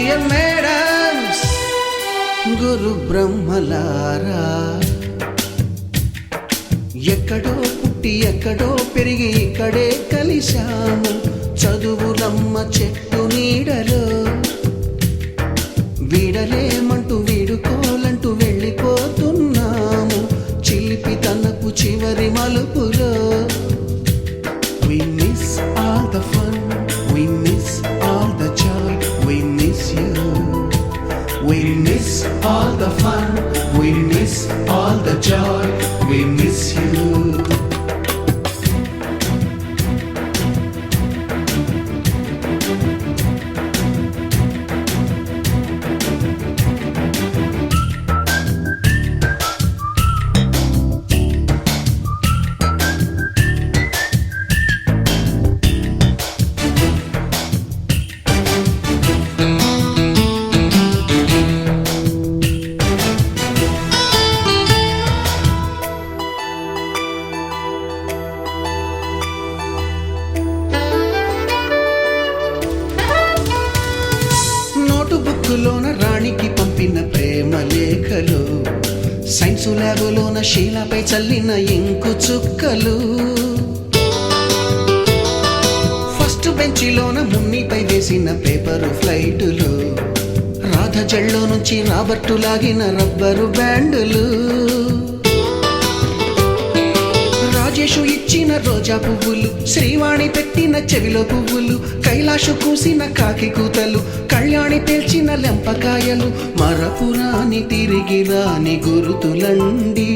Dear madams, గురు బ్రహ్మలారా, ఎక్కడో పుట్టి ఎక్కడో పెరిగి ఇక్కడే కలిశాము చదువులమ్మ చెట్టు నీడలో. వీడలేమంటూ వీడుకోలంటూ వెళ్ళిపోతున్నాము చిలిపి తనపు చివరి మలుపులో. We miss all the fun, we miss all the joy, we miss you. We miss all the fun, we miss all the joy, we miss you. బుక్కులోన రాణికి పంపిన ప్రేమ లేఖలు, సైన్సు ల్యాబులోన శీలపై చల్లిన ఇంకు చుక్కలు, ఫస్ట్ బెంచిలోన మున్నిపై వేసిన పేపరు ఫ్లైటులు, రాధ జల్లో నుంచి రాబర్టు లాగిన rubber బ్యాండులు, Rajesh ఇచ్చిన రోజా పువ్వులు, శ్రీవాణి పెట్టిన చెవిలో పువ్వులు, కైలాషు కూసిన కాకి కూతలు, కళ్యాణి పేల్చిన లెంపకాయలు, మరపురాని తిరిగి రాని గురుతులండి.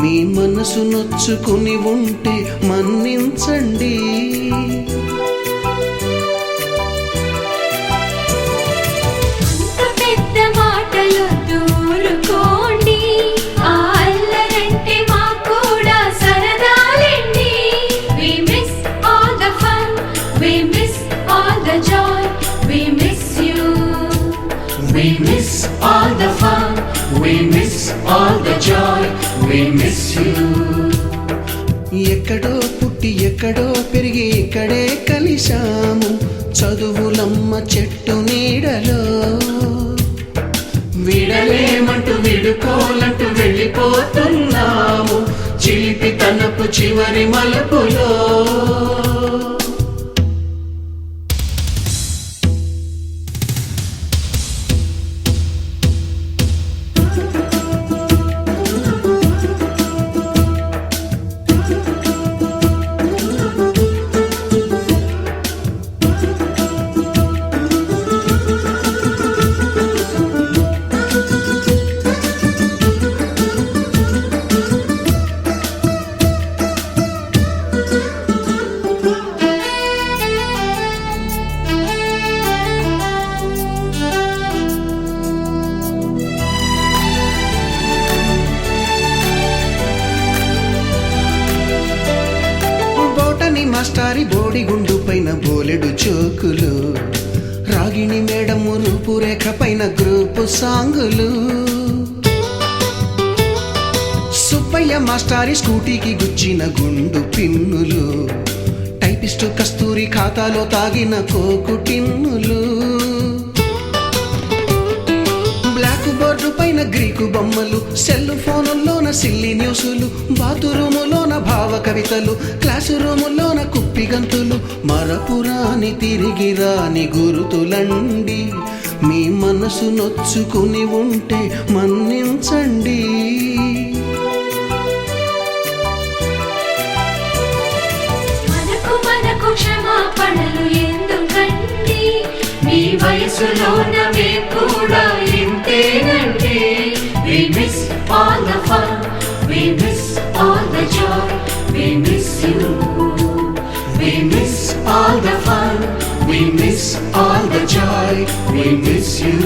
మీ మనసు నొచ్చుకుని ఉంటే మన్నించండి. We miss all the fun, we miss all the joy, we miss you. ఎక్కడో పుట్టి ఎక్కడో పెరిగి ఇక్కడే కలిశాము చదువులమ్మ చెట్టు నీడలో. విడలేమంటూ విడుకోలంటూ వెళ్ళిపోతున్నాము చిలిపి తనపు చివరి మలుపులో. మాస్టారి బోడిగుండు పైన బోలెడు చోకులు, రాగిణి మేడము రూపురేఖ పైన గ్రూపు సాంగులు, సుబ్బయ్య మాస్టారి స్కూటీకి గుచ్చిన గుండు పిన్నులు, టైపిస్టు కస్తూరి ఖాతాలో తాగిన కోకు టిన్నులు, బ్లాక్ బోర్డు పైన గ్రీకు బొమ్మలు, సెల్ ఫోనుల్లోన సిల్లి న్యూసులు, బాతురూములోన భావ కవితలు, క్లాసు రూములోన కుప్పి గంతులు, మరపురాని తిరిగి రాని గురుతులండి. మీ మనసు నొచ్చుకుని ఉంటే మన్నించండి. మనకు క్షమాపణలు ఎందుకండి, మీ వయసులోన మేము కూడా ఇంతేనండి. We miss all the fun, we miss all the joy, we miss you. We miss all the fun, we miss all the joy, we miss you.